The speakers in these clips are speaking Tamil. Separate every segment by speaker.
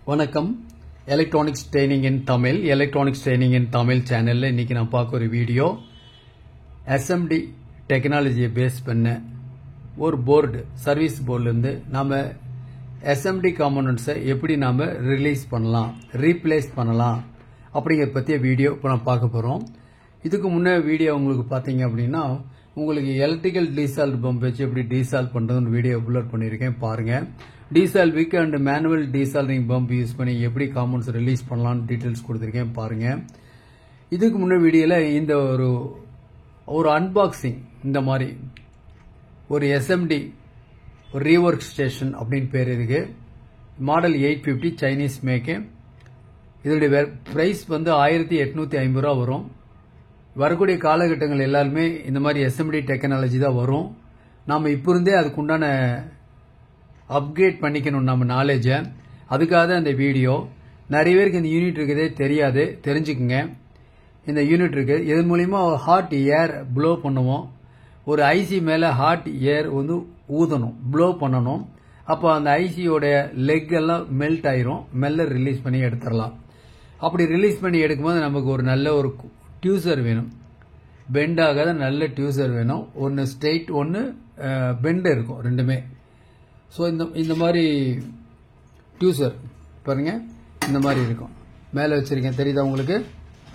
Speaker 1: வணக்கம். எலக்ட்ரானிக்ஸ் ட்ரைனிங் இன் தமிழ் சேனல்ல இன்னைக்கு நான் பார்க்க ஒரு வீடியோ எஸ்எம்டி டெக்னாலஜியை பேஸ் பண்ண ஒரு போர்டு சர்வீஸ் போர்டுல இருந்து நாம எஸ்எம்டி காம்போனன்ட்ஸை எப்படி நாம ரிலீஸ் பண்ணலாம், ரீப்ளேஸ் பண்ணலாம் அப்படிங்கிற பத்திய வீடியோ இப்போ நான் பார்க்க போறோம். இதுக்கு முன்னே வீடியோ உங்களுக்கு பார்த்தீங்க அப்படின்னா உங்களுக்கு எலக்ட்ரிக்கல் டீசால்வ் பம்ப் வச்சு எப்படி டீசால்வ் பண்றதுன்னு வீடியோ அப்லோட் பண்ணியிருக்கேன், பாருங்க. டீசால்விக் அண்ட் மேனுவல் டீசால்விங் பம்ப் யூஸ் பண்ணி எப்படி காம்பவுண்ட்ஸ் ரிலீஸ் பண்ணலாம்னு டீட்டெயில்ஸ் கொடுத்துருக்கேன், பாருங்க. இதுக்கு முன்ன வீடியோல இந்த ஒரு அன்பாக்சிங் இந்த மாதிரி ஒரு எஸ்எம்டி ஒரு ரீவொர்க் ஸ்டேஷன் அப்படின்னு பேர் இருக்கு. Model 850 Chinese make. இதோடைய பிரைஸ் வந்து 1850 ரூபா வரும். வரக்கூடிய காலகட்டங்கள் எல்லாருமே இந்த மாதிரி எஸ்எம்டி டெக்னாலஜி தான் வரும். நாம இப்போ இருந்தே அதுக்குண்டான அப்கிரேட் பண்ணிக்கணும் நம்ம நாலேஜை. அதுக்காக தான் இந்த வீடியோ. நிறைய பேருக்கு இந்த யூனிட் இருக்குதே தெரியாது, தெரிஞ்சுக்குங்க. இந்த யூனிட் இருக்கு, இதன் மூலியமா ஹாட் ஏர் ப்ளோ பண்ணுவோம். ஒரு ஐசி மேல ஹாட் ஏர் வந்து ஊதணும், ப்ளோ பண்ணணும். அப்போ அந்த ஐசியோட லெக் எல்லாம் மெல்ட் ஆயிரும், மெல்ல ரிலீஸ் பண்ணி எடுத்துடலாம். அப்படி ரிலீஸ் பண்ணி எடுக்கும்போது நமக்கு ஒரு நல்ல ஒரு டியூசர் வேணும், பெண்ட் ஆகாத நல்ல டியூசர் வேணும். ஒன்று ஸ்ட்ரெயிட், ஒன்று பெண்ட் இருக்கும், ரெண்டுமே. ஸோ இந்த மாதிரி டியூசர் பாருங்க, இந்த மாதிரி இருக்கும். மேலே வச்சிருக்கேன், தெரியுதா உங்களுக்கு?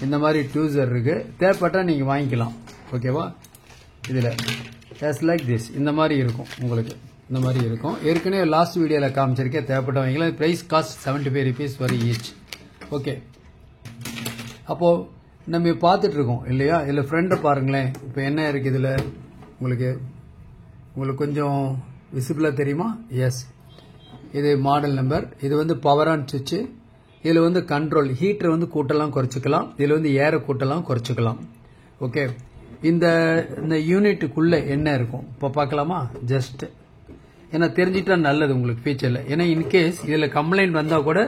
Speaker 1: இந்த மாதிரி டியூசர் இருக்கு. தேவைப்பட்டா நீங்க வாங்கிக்கலாம், ஓகேவா? இதுல ஜஸ்ட் லைக் திஸ் இந்த மாதிரி இருக்கும் உங்களுக்கு. இந்த மாதிரி இருக்கும். ஏற்கனவே லாஸ்ட் வீடியோல காமிச்சிருக்கேன், தேவைப்பட்ட வாங்கிக்கலாம். Price cost 75 rupees for each. Okay, அப்போ நம்ம பார்த்துட்டு இருக்கோம் இல்லையா? இதுல ஃப்ரெண்டை பாருங்களேன். இப்போ என்ன இருக்கு இதுல? உங்களுக்கு கொஞ்சம் விசிபிளா தெரியுமா? எஸ், இது மாடல் நம்பர். இது வந்து பவர் ஆன் சுவிட்ச். இதுல வந்து கண்ட்ரோல், ஹீட்டர் வந்து கூட்டலாம் குறைச்சிக்கலாம். இதுல வந்து ஏரை கூட்டலாம் குறைச்சிக்கலாம். ஓகே, இந்த யூனிட்டுக்குள்ள என்ன இருக்கும் இப்ப பார்க்கலாமா? ஜஸ்ட் ஏன்னா தெரிஞ்சிட்டா நல்லது உங்களுக்கு ஃபியூச்சர்ல. ஏன்னா இன்கேஸ் இதுல கம்ப்ளைண்ட் வந்தா கூட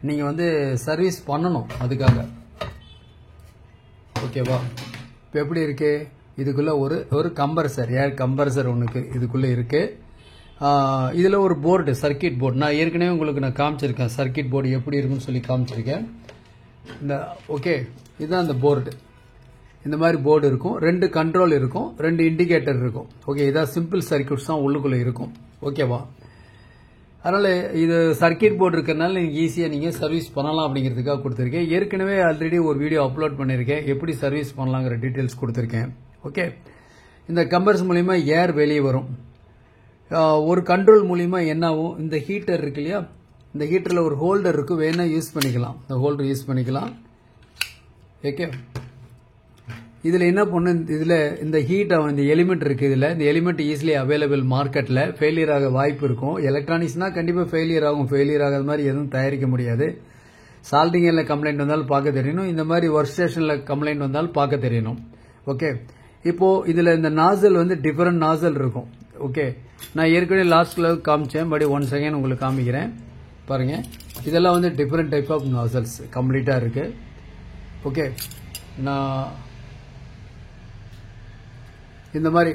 Speaker 1: நீங்க வந்து சர்வீஸ் பண்ணணும் அதுக்காக, ஓகேவா? இப்ப எப்படி இருக்கு? இதுக்குள்ள ஒரு கம்ப்ரசர், ஏர் கம்ப்ரசர் ஒண்ணுக்கு இதுக்குள்ள இருக்கு. இதுல ஒரு போர்டு, சர்க்கிட் போர்டு. நான் ஏற்கனவே உங்களுக்கு நான் காமிச்சிருக்கேன் சர்க்கிட் போர்டு எப்படி இருக்குன்னு சொல்லி காமிச்சிருக்கேன். இந்த ஓகே, இதுதான் அந்த போர்டு. இந்த மாதிரி போர்டு இருக்கும், 2 கண்ட்ரோல் இருக்கும், 2 இண்டிகேட்டர் இருக்கும். ஓகே, இதான் சிம்பிள் சர்க்கியூட்ஸ் தான் உள்ளுக்குள்ள இருக்கும், ஓகேவா? அதனால இது சர்க்கிட் போர்டு இருக்கிறதுனால நீங்க ஈஸியா நீங்க சர்வீஸ் பண்ணலாம் அப்படிங்கிறதுக்காக கொடுத்திருக்கேன். ஏற்கனவே ஆல்ரெடி ஒரு வீடியோ அப்லோட் பண்ணிருக்கேன், எப்படி சர்வீஸ் பண்ணலாங்கிற டீடைல்ஸ் கொடுத்திருக்கேன். ஓகே, இந்த கம்பர்ஸ் மூலியமா ஏர் வெளியே வரும். ஒரு கண்ட்ரோல் மூலியமா என்ன ஆகும்? இந்த ஹீட்டர் இருக்கு இல்லையா, இந்த ஹீட்டர்ல ஒரு ஹோல்டர் இருக்கு, வேணா யூஸ் பண்ணிக்கலாம். இந்த ஹோல்டர் யூஸ் பண்ணிக்கலாம். ஓகே, இதுல என்ன பண்ணு, இதுல இந்த ஹீட் இந்த எலிமெண்ட் இருக்கு. இதுல இந்த எலிமெண்ட் ஈஸிலி அவைலபிள் மார்க்கெட்ல. ஃபெயிலியர் ஆக வாய்ப்பு இருக்கும். எலக்ட்ரானிக்ஸ்னா கண்டிப்பா ஃபெயிலியர் ஆகும். ஃபெயிலியர் ஆகாத மாதிரி எதுவும் தயாரிக்க முடியாது. சால்டிங்ல கம்ப்ளைண்ட் வந்தாலும் பார்க்க தெரியணும். இந்த மாதிரி ஒர்க் ஸ்டேஷன்ல கம்ப்ளைண்ட் வந்தாலும் பார்க்க தெரியணும். ஓகே, இப்போ இதுல இந்த நாசல் வந்து டிஃபரெண்ட் நாசல் இருக்கும். ஓகே, நான் ஏற்கனவே லாஸ்ட்ல காமிச்சேன், பட் 1 செகண்ட் உங்களுக்கு காமிக்கிறேன் பாருங்க. இதெல்லாம் வந்து டிஃபரெண்ட் டைப் ஆஃப் நாசல்ஸ் கம்ப்ளீட்டா இருக்கு. ஓகே, நான் இந்த மாதிரி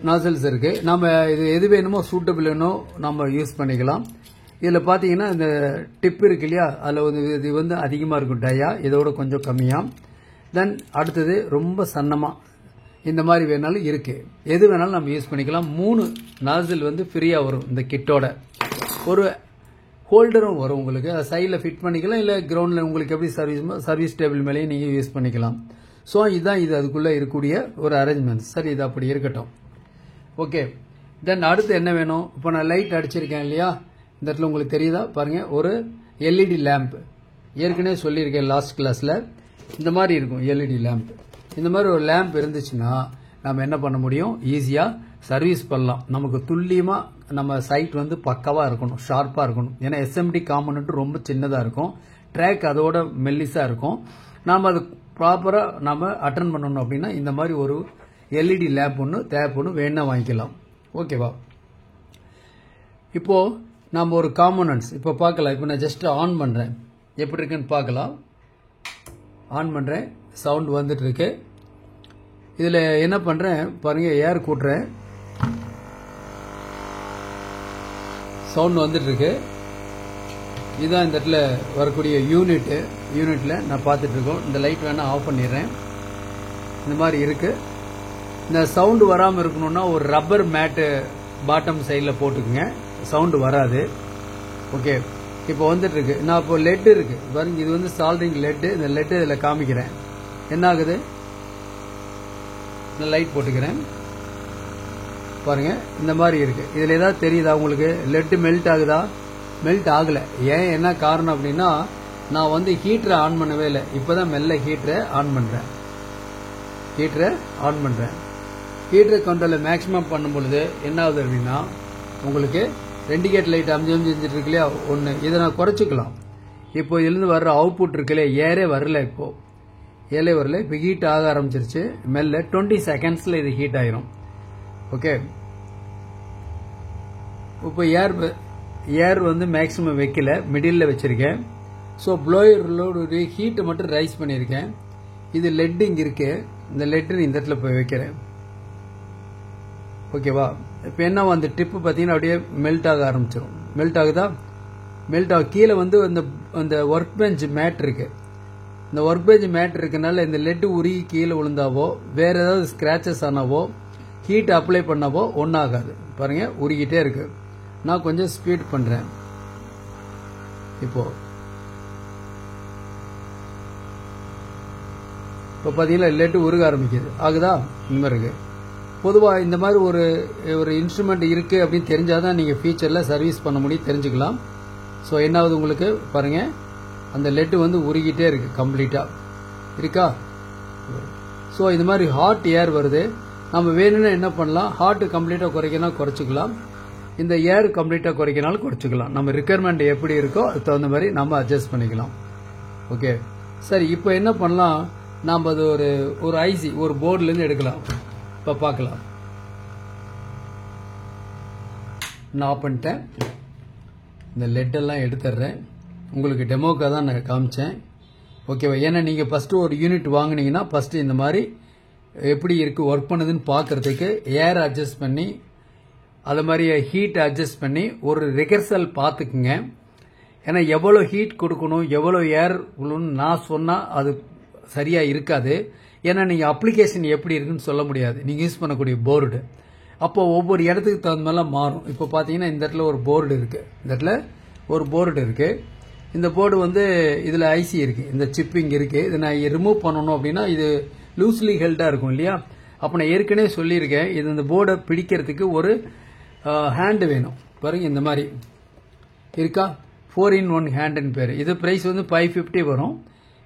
Speaker 1: நாசல்ஸ் இருக்கு. நாம இது எது வேணுமோ சூட்டபிள் வேணும் நம்ம யூஸ் பண்ணிக்கலாம். இதுல பாத்தீங்கன்னா இந்த டிப் இருக்கு இல்லையா, அதுல வந்து இது வந்து அதிகமா இருக்கும் டயா, இதோட கொஞ்சம் கம்மியா. தென் அடுத்தது ரொம்ப சன்னமா இந்த மாதிரி வேணாலும் இருக்கு. எது வேணாலும் நம்ம யூஸ் பண்ணிக்கலாம். 3 நாசில் வந்து ஃப்ரீயா வரும் இந்த கிட்டோட. ஒரு ஹோல்டரும் வரும் உங்களுக்கு, அதை சைட்ல ஃபிட் பண்ணிக்கலாம். இல்ல கிரவுண்ட்ல உங்களுக்கு எப்படி சர்வீஸ் டேபிள் மேலேயே நீங்க யூஸ் பண்ணிக்கலாம். சோ இதுதான் இது அதுக்குள்ள இருக்கக்கூடிய ஒரு அரேஞ்ச்மெண்ட். சரி, இது அப்படி இருக்கட்டும். ஓகே, தென் அடுத்து என்ன வேணும்? இப்போ நான் லைட் அடிச்சிருக்கேன் இல்லையா, இந்த இடத்துல உங்களுக்கு தெரியுதா பாருங்க, ஒரு எல்இடி லேம்ப். ஏற்கனவே சொல்லியிருக்கேன் லாஸ்ட் கிளாஸ்ல, இந்த மாதிரி இருக்கும் எல்இடி லேம்ப். இந்த மாதிரி ஒரு லேம்ப் இருந்துச்சுன்னா நம்ம என்ன பண்ண முடியும்? ஈஸியா சர்வீஸ் பண்ணலாம். நமக்கு துல்லியமா நம்ம சைட் வந்து பக்கவா இருக்கணும், ஷார்ப்பா இருக்கணும். ஏன்னா எஸ்எம்டி காம்போனன்ட் ரொம்ப சின்னதா இருக்கும், ட்ராக் அதோட மெல்லிசா இருக்கும். நாம அது ப்ராப்பரா நாம அட்டெண்ட் பண்ணணும் அப்படின்னா இந்த மாதிரி ஒரு எல்இடி லேம்ப் ஒன்று தேவைப்படும், வேணா வாங்கிக்கலாம். ஓகேவா? இப்போ நாம ஒரு காம்போனன்ட்ஸ் இப்போ பார்க்கலாம். இப்போ நான் ஜஸ்ட் ஆன் பண்றேன், எப்படி இருக்குன்னு பார்க்கலாம். ஆன் பண்றேன், சவுண்ட் வந்துட்டு இருக்கு. இதுல என்ன பண்றேன் பாருங்க, ஏர் கூட்டுறேன், சவுண்ட் வந்துட்டு இருக்கு. இதுதான் இந்த இடத்துல வரக்கூடிய யூனிட்ல நான் பார்த்துட்டு இருக்கோம். இந்த லைட் வேணா ஆஃப் பண்ணிடுறேன். இந்த மாதிரி இருக்கு. இந்த சவுண்டு வராமல் இருக்கணும்னா ஒரு ரப்பர் மேட்டு பாட்டம் சைடில் போட்டுக்குங்க, சவுண்டு வராது. ஓகே, இப்போ வந்துட்டு இருக்கு. நான் இப்போ லெட் இருக்கு பாருங்க, இது வந்து சால்டரிங் லெட்டு. இந்த லெட்டு இதில் காமிக்கிறேன். என்ன ஆகுது, இந்த லைட் போட்டுக்கிறேன் பாருங்க. இந்த மாதிரி இருக்கு. இதில் ஏதாவது தெரியுதா உங்களுக்கு? லெட்டு மெல்ட் ஆகுதா? மெல்ட் ஆகலை. ஏன், என்ன காரணம் அப்படின்னா நான் வந்து ஹீட்டரை ஆன் பண்ணவே இல்லை. இப்போதான் மெல்ல ஹீட்டரை ஆன் பண்ணுறேன். ஹீட்டரை கண்ட்ரோலில் மேக்ஸிமம் பண்ணும் பொழுது என்ன ஆகுது அப்படின்னா உங்களுக்கு ரெண்டிகேட் லைட் அமைஞ்சிட்டு இருக்கு இல்லையா, ஒன்று. இதை நான் குறைச்சிக்கலாம். இப்போ இதுலேருந்து வர்ற அவுட்புட் இருக்கு இல்லையா, ஏரே வரல. இப்போ ஹீட் ஆக ஆரம்பிச்சிருச்சு மெல்ல. 20 செகண்ட்ஸில் இது ஹீட் ஆயிரும். ஓகே, இப்போ ஏர் வந்து மேக்ஸிமம் வைக்கல, மிடில் வச்சிருக்கேன். ஸோ ப்ளோயரோட ஹீட்டை மட்டும் ரைஸ் பண்ணியிருக்கேன். இது லெட் இங்கே இருக்கு. இந்த லெட்டு இந்த இடத்துல போய் வைக்கிறேன். ஓகேவா? இப்போ என்ன, அந்த டிப்பு பார்த்தீங்கன்னா அப்படியே மெல்ட் ஆக ஆரம்பிச்சிடும். மெல்ட் ஆகுதா? மெல்ட் ஆகும். கீழே வந்து அந்த ஒர்க் பெஞ்ச் மேட் இருக்கு. இந்த ஒர்க் பெஞ்ச் மேட் இருக்கனால இந்த லெட்டு உருகி கீழே விழுந்தாவோ வேற ஏதாவது ஸ்கிராச்சஸ் ஆனாவோ ஹீட் அப்ளை பண்ணாவோ ஒன்றாகாது. பாருங்க, உருகிட்டே இருக்கு. நான் கொஞ்சம் ஸ்பீட் பண்றேன். இப்போ பார்த்தீங்கன்னா லெட்டு உருக ஆரம்பிக்குது. ஆகுதா? இந்த மாதிரி இருக்கு. பொதுவாக இந்த மாதிரி ஒரு இன்ஸ்ட்ருமெண்ட் இருக்கு அப்படின்னு தெரிஞ்சாதான் நீங்க ஃபியூச்சர்ல சர்வீஸ் பண்ண முடியும், தெரிஞ்சுக்கலாம். ஸோ என்ன ஆகுது உங்களுக்கு பாருங்க, அந்த லெட்டு வந்து உருகிட்டே இருக்கு, கம்ப்ளீட்டா இருக்கா? ஸோ இந்த மாதிரி ஹாட் ஏர் வருது. நம்ம வேணும்னா என்ன பண்ணலாம், ஹாட் கம்ப்ளீட்டா குறைக்கணும், குறைச்சிக்கலாம். இந்த ஏர் கம்ப்ளீட்டா குறைக்கனாலும் குறைச்சிக்கலாம். நம்ம ரிக்குயர்மெண்ட் எப்படி இருக்கோ அதுக்கு தகுந்த மாதிரி நம்ம அட்ஜஸ்ட் பண்ணிக்கலாம். ஓகே, சரி. இப்போ என்ன பண்ணலாம், நாம் அது ஒரு ஐசி ஒரு போர்டுலேருந்து எடுக்கலாம். இப்போ பார்க்கலாம். நான் ஆஃப் பண்ணிட்டேன். இந்த லெட்டெல்லாம் எடுத்துடுறேன். உங்களுக்கு டெமோக்காக தான் நான் காமிச்சேன். ஓகேவா? ஏன்னா நீங்கள் ஃபஸ்ட்டு ஒரு யூனிட் வாங்கினீங்கன்னா ஃபஸ்ட்டு இந்த மாதிரி எப்படி இருக்குது ஒர்க் பண்ணுதுன்னு பார்க்கறதுக்கு ஏர் அட்ஜஸ்ட் பண்ணி அது மாதிரி ஹீட் அட்ஜஸ்ட் பண்ணி ஒரு ரிகர்சல் பார்த்துக்குங்க. ஏன்னா எவ்வளோ ஹீட் கொடுக்கணும், எவ்வளோ ஏர் விழுன்னு நான் சொன்னால் அது சரியாக இருக்காது. ஏன்னா நீங்கள் அப்ளிகேஷன் எப்படி இருக்குன்னு சொல்ல முடியாது, நீங்கள் யூஸ் பண்ணக்கூடிய போர்டு. அப்போ ஒவ்வொரு இடத்துக்கு தகுந்த மாதிரிலாம் மாறும். இப்போ பார்த்தீங்கன்னா இந்த இடத்துல ஒரு போர்டு இருக்குது. இந்த இடத்துல ஒரு போர்டு இருக்குது. இந்த போர்டு வந்து இதில் ஐசி இருக்குது, இந்த சிப்பிங் இருக்குது. இதை நான் ரிமூவ் பண்ணணும் அப்படின்னா இது லூஸ்லி ஹெல்டாக இருக்கும் இல்லையா? அப்போ நான் ஏற்கனவே சொல்லியிருக்கேன், இது இந்த போர்டை பிடிக்கிறதுக்கு ஒரு ஹேண்டு வேணும். பாருங்க, இந்த மாதிரி இருக்கா, 4-in-1 ஹேண்டுன்னு பேர். இது ப்ரைஸ் வந்து 550 வரும்.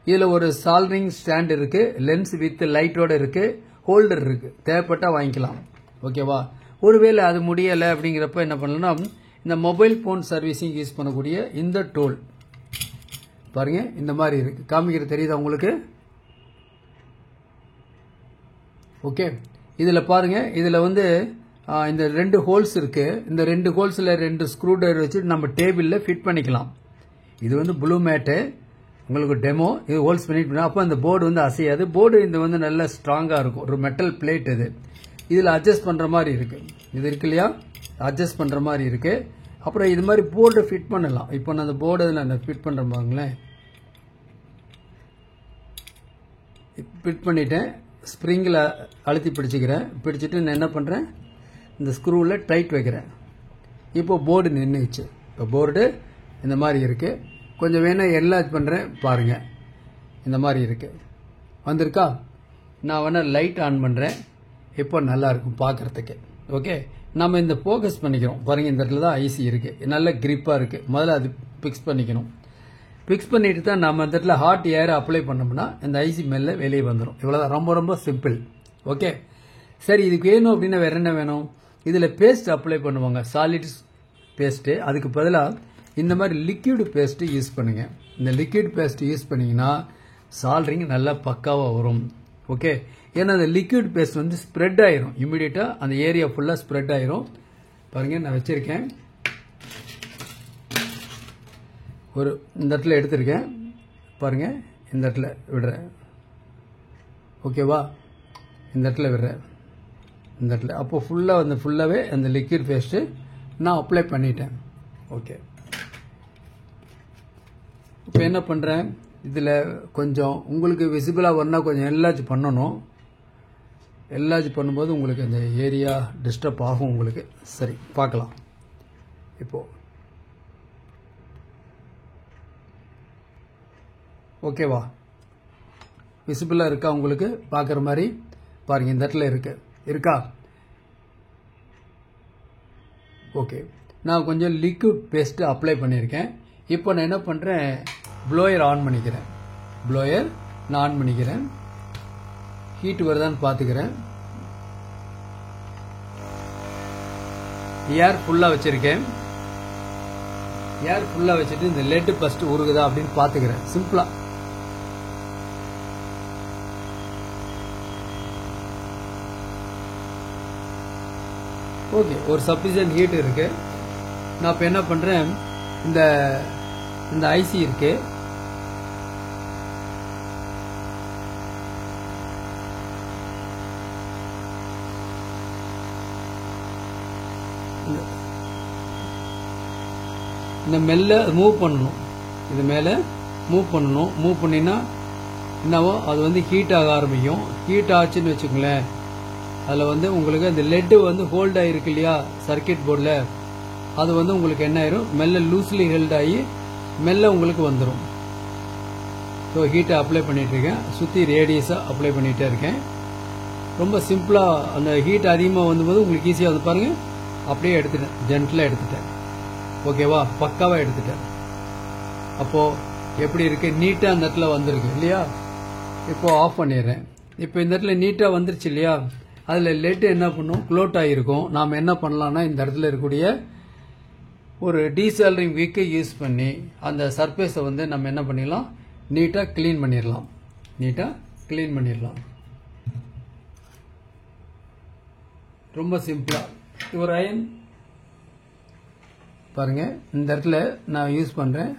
Speaker 1: இதில் ஒரு சால்டரிங் ஸ்டாண்ட் இருக்கு, லென்ஸ் வித் லைட்டோட இருக்கு, ஹோல்டர் இருக்கு. தேவைப்பட்டா வாங்கிக்கலாம். ஓகேவா? ஒருவேளை அது முடியலை அப்படிங்கிறப்ப என்ன பண்ணலாம், இந்த மொபைல் போன் சர்வீசிங் யூஸ் பண்ணக்கூடிய இந்த டூல் பாருங்க, இந்த மாதிரி இருக்கு. காமிக்கிறது தெரியுதா உங்களுக்கு? ஓகே, இதில் பாருங்க, இதில் வந்து இந்த 2 ஹோல்ஸ் இருக்கு. இந்த 2 ஹோல்ஸில் 2 ஸ்க்ரூ டிரைவர் வச்சு நம்ம டேபிளில் ஃபிட் பண்ணிக்கலாம். இது வந்து ப்ளூ மேட்டு, உங்களுக்கு டெமோ. இது ஹோல்ஸ் பண்ணிட்டு அப்போ அந்த போர்டு வந்து அசையாது. போர்டு இது வந்து நல்ல ஸ்ட்ராங்காக இருக்கும், ஒரு மெட்டல் பிளேட். இது இதில் அட்ஜஸ்ட் பண்ணுற மாதிரி இருக்கு. இது இருக்கு இல்லையா, அட்ஜஸ்ட் பண்ணுற மாதிரி இருக்கு. அப்புறம் இது மாதிரி போர்டு ஃபிட் பண்ணலாம். இப்போ நான் அந்த போர்டு நான் ஃபிட் பண்ணுறேன் பாருங்களேன். ஃபிட் பண்ணிட்டேன். ஸ்ப்ரிங்கில் அழுத்தி பிடிச்சிக்கிறேன். பிடிச்சிட்டு நான் என்ன பண்ணுறேன், இந்த ஸ்க்ரூவில் டைட் வைக்கிறேன். இப்போ போர்டு நின்றுச்சு. இப்போ போர்டு இந்த மாதிரி இருக்கு. கொஞ்சம் வேணா என்லார்ஜ் பண்ணுறேன் பாருங்க, இந்த மாதிரி இருக்கு. வந்திருக்கா? நான் வேணா லைட் ஆன் பண்ணுறேன். இப்போ நல்லா இருக்கும் பார்க்கறதுக்கு. ஓகே, நம்ம இந்த ஃபோக்கஸ் பண்ணிக்கிறோம் பாருங்க. இந்த இடத்துல தான் ஐசி இருக்கு, நல்ல கிரிப்பாக இருக்கு. முதல்ல அது ஃபிக்ஸ் பண்ணிக்கணும். ஃபிக்ஸ் பண்ணிட்டு தான் நம்ம இந்த இடத்துல ஹாட் ஏர் அப்ளை பண்ணோம்னா இந்த ஐசி மெல்ல வெளியே வந்துடும். இவ்வளோதான், ரொம்ப ரொம்ப சிம்பிள். ஓகே, சரி. இதுக்கு வேணும் அப்படின்னா வேற என்ன வேணும், இதில் பேஸ்ட் அப்ளை பண்ணுவாங்க, சாலிட் பேஸ்ட்டு. அதுக்கு பதிலாக இந்த மாதிரி லிக்விட் பேஸ்ட்டு யூஸ் பண்ணுங்க. இந்த லிக்விட் பேஸ்ட் யூஸ் பண்ணீங்கன்னா சால்டரிங் நல்லா பக்காவாக வரும். ஓகே, ஏன்னா அந்த லிக்விட் பேஸ்ட் வந்து ஸ்ப்ரெட் ஆயிரும், இமீடியட்டாக அந்த ஏரியா ஃபுல்லாக ஸ்ப்ரெட் ஆயிரும். பாருங்க, நான் வச்சிருக்கேன். ஒரு இந்த இடத்துல எடுத்திருக்கேன் பாருங்க, இந்த இடத்துல விடுறேன். ஓகேவா? இந்த இடத்துல விடுறேன், இந்த இடத்துல. அப்போ ஃபுல்லாகவே அந்த லிக்விட் பேஸ்ட்டு நான் அப்ளை பண்ணிட்டேன். ஓகே, இப்போ என்ன பண்ணுறேன், இதில் கொஞ்சம் உங்களுக்கு விசிபிளாக வரணும், கொஞ்சம் என்லார்ஜ் பண்ணணும். என்லார்ஜ் பண்ணும்போது உங்களுக்கு அந்த ஏரியா டிஸ்டர்ப் ஆகும் உங்களுக்கு. சரி, பார்க்கலாம். இப்போது ஓகேவா, விசிபிளாக இருக்கா உங்களுக்கு? பார்க்குற மாதிரி பாருங்கள், இந்த இடத்துல இருக்கா? ஓகே, நான் கொஞ்சம் லிக்விட் பேஸ்ட்டு அப்ளை பண்ணியிருக்கேன். இப்போ நான் என்ன பண்ணுறேன், ப்ளோயர் ஆன் பண்ணிக்கிறேன். ப்ளோயர் நான் ஆன் பண்ணிக்கிறேன். ஹீட் வருதான்னு பார்த்துக்கிறேன். ஏர் ஃபுல்லாக வச்சுருக்கேன். ஏர் ஃபுல்லாக வச்சுட்டு இந்த லெட்டு ஃபஸ்ட்டு உருகுதா அப்படின்னு பார்த்துக்கிறேன். சிம்பிளாக ஓகே, ஒரு சஃபிஷியன்ட் ஹீட் இருக்கு. நான் இப்போ என்ன பண்ணுறேன், இந்த ஐசி இருக்கு, இந்த மெல்ல மூவ் பண்ணணும். இது மேலே மூவ் பண்ணணும். மூவ் பண்ணினா என்னவோ அது வந்து ஹீட் ஆக ஆரம்பிக்கும். ஹீட் ஆச்சுன்னு வச்சுக்கோங்களேன், அதில் வந்து உங்களுக்கு அந்த லெட்டு வந்து ஹோல்ட் ஆகிருக்கு இல்லையா சர்க்கியூட் போர்டில், அது வந்து உங்களுக்கு என்ன ஆயிரும், மெல்ல லூஸ்லி ஹெல்ட் ஆகி மெல்ல உங்களுக்கு வந்துடும். ஸோ ஹீட்டை அப்ளை பண்ணிகிட்ருக்கேன். சுற்றி ரேடியஸாக அப்ளை பண்ணிகிட்டே இருக்கேன். ரொம்ப சிம்பிளாக அந்த ஹீட் அதிகமாக வந்தபோது உங்களுக்கு ஈஸியாக வந்து பாருங்கள், அப்படியே எடுத்துட்டேன், ஜென்டலாக எடுத்துட்டேன். ஓகேவா, பக்காவாக எடுத்துட்டேன். அப்போது எப்படி இருக்குது, நீட்டாக அந்த இடத்துல வந்திருக்கு இல்லையா? இப்போது ஆஃப் பண்ணிடுறேன். இப்போ இந்த இடத்துல நீட்டாக வந்துருச்சு இல்லையா? அதில் லெட்டு என்ன பண்ணும், க்ளோட் ஆகிருக்கும். நாம் என்ன பண்ணலான்னா, இந்த இடத்துல இருக்கக்கூடிய ஒரு டீசால்டரிங் விக்கை யூஸ் பண்ணி அந்த சர்ஃபேஸை வந்து நம்ம என்ன பண்ணிடலாம், நீட்டாக க்ளீன் பண்ணிடலாம். ரொம்ப சிம்பிளாக ஒரு அயன் பாருங்கள், இந்த இடத்துல நான் யூஸ் பண்ணுறேன்.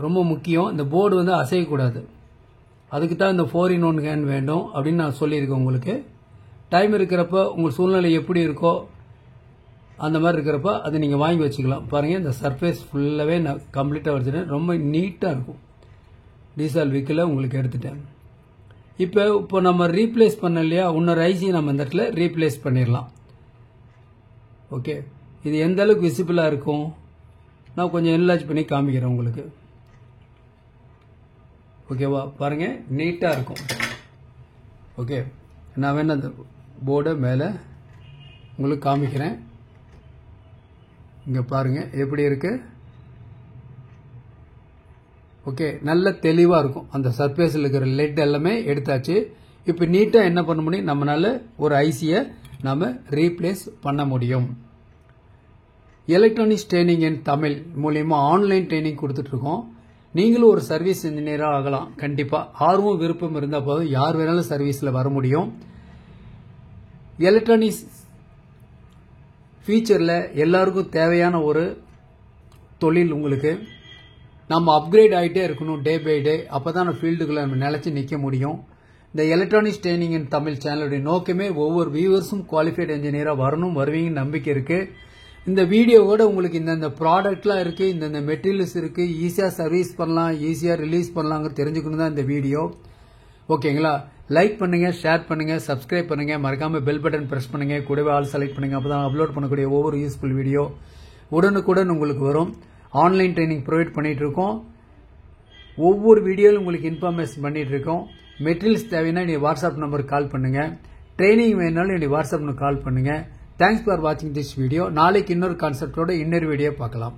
Speaker 1: ரொம்ப முக்கியம், இந்த போர்டு வந்து அசையக்கூடாது. அதுக்கு தான் இந்த 4-in-1 ஹேண்ட் வேண்டும் அப்படின்னு நான் சொல்லியிருக்கேன் உங்களுக்கு. டைம் இருக்கிறப்ப உங்கள் சூழ்நிலை எப்படி இருக்கோ அந்த மாதிரி இருக்கிறப்ப அது நீங்கள் வாங்கி வச்சுக்கலாம். பாருங்கள், இந்த சர்ஃபேஸ் ஃபுல்லாகவே நான் கம்ப்ளீட்டாக வச்சுட்டேன். ரொம்ப நீட்டாக இருக்கும். டீசால் விக்கில் உங்களுக்கு எடுத்துட்டேன். இப்போ நம்ம ரீப்ளேஸ் பண்ண இல்லையா, இன்னொரு ஐசி நம்ம இந்த இடத்துல ரீப்ளேஸ் பண்ணிடலாம். ஓகே, இது எந்த அளவுக்கு விசிபிளாக இருக்கும் நான் கொஞ்சம் என்லார்ஜ் பண்ணி காமிக்கிறேன் உங்களுக்கு. ஓகேவா, பாருங்கள் நீட்டாக இருக்கும். ஓகே, நான் வேணா அந்த போர்டை மேலே உங்களுக்கு காமிக்கிறேன். இங்கே பாருங்கள் எப்படி இருக்கு. ஓகே, நல்ல தெளிவாக இருக்கும். அந்த சர்ஃபேஸில் இருக்கிற லெட் எல்லாமே எடுத்தாச்சு. இப்போ நீட்டாக என்ன பண்ண முடியும், நம்மளால ஒரு ஐசியை நாம் ரீப்ளேஸ் பண்ண முடியும். எலக்ட்ரானிக்ஸ் ட்ரைனிங் இன் தமிழ் மூலியமா ஆன்லைன் ட்ரைனிங் கொடுத்துட்ருக்கோம். நீங்களும் ஒரு சர்வீஸ் இன்ஜினியராக ஆகலாம். கண்டிப்பாக ஆர்வம் விருப்பம் இருந்தால் போதும், யார் வேணாலும் சர்வீஸில் வர முடியும். எலக்ட்ரானிக்ஸ் ஃபியூச்சரில் எல்லாருக்கும் தேவையான ஒரு தொழில். உங்களுக்கு நம்ம அப்கிரேட் ஆகிட்டே இருக்கணும் டே பை டே. அப்போ தான் நம்ம ஃபீல்டுக்குள்ளே நம்ம நிலச்சி நிற்க முடியும். இந்த எலக்ட்ரானிக்ஸ் ட்ரைனிங் இன் தமிழ் சேனலுடைய நோக்கமே ஒவ்வொரு வியூவர்ஸும் குவாலிஃபைட் இன்ஜினியராக வரணும், வருவீங்கன்னு நம்பிக்கை இருக்குது. இந்த வீடியோவோட உங்களுக்கு இந்த ப்ராடக்ட்லாம் இருக்குது, இந்த மெட்டீரியல்ஸ் இருக்குது, ஈஸியாக சர்வீஸ் பண்ணலாம், ஈஸியாக ரிலீஸ் பண்ணலாங்க தெரிஞ்சுக்கணும் தான் இந்த வீடியோ. ஓகேங்களா, லைக் பண்ணுங்கள், ஷேர் பண்ணுங்கள், சப்ஸ்கிரைப் பண்ணுங்கள், மறக்காமல் பெல் பட்டன் ப்ரெஸ் பண்ணுங்கள், கூடவே ஆல் செலக்ட் பண்ணுங்கள். அப்போ தான் அப்லோட் பண்ணக்கூடிய ஒவ்வொரு யூஸ்ஃபுல் வீடியோ உடனுக்குடன் உங்களுக்கு வரும். ஆன்லைன் ட்ரைனிங் ப்ரொவைட் பண்ணிகிட்டு இருக்கோம். ஒவ்வொரு வீடியோவில் உங்களுக்கு இன்ஃபர்மேஷன் பண்ணிகிட்டு இருக்கோம். மெட்டீரியல்ஸ் தேவைன்னா என்னுடைய வாட்ஸ்அப் நம்பருக்கு கால் பண்ணுங்கள். ட்ரைனிங் வேணுனாலும் என்னுடைய வாட்ஸ்அப் நம்பருக்கு கால் பண்ணுங்கள். தேங்க்ஸ் ஃபார் வாட்சிங் திஸ் வீடியோ. நாளைக்கு இன்னொரு கான்செப்டோட இன்னொரு வீடியோ பார்க்கலாம்.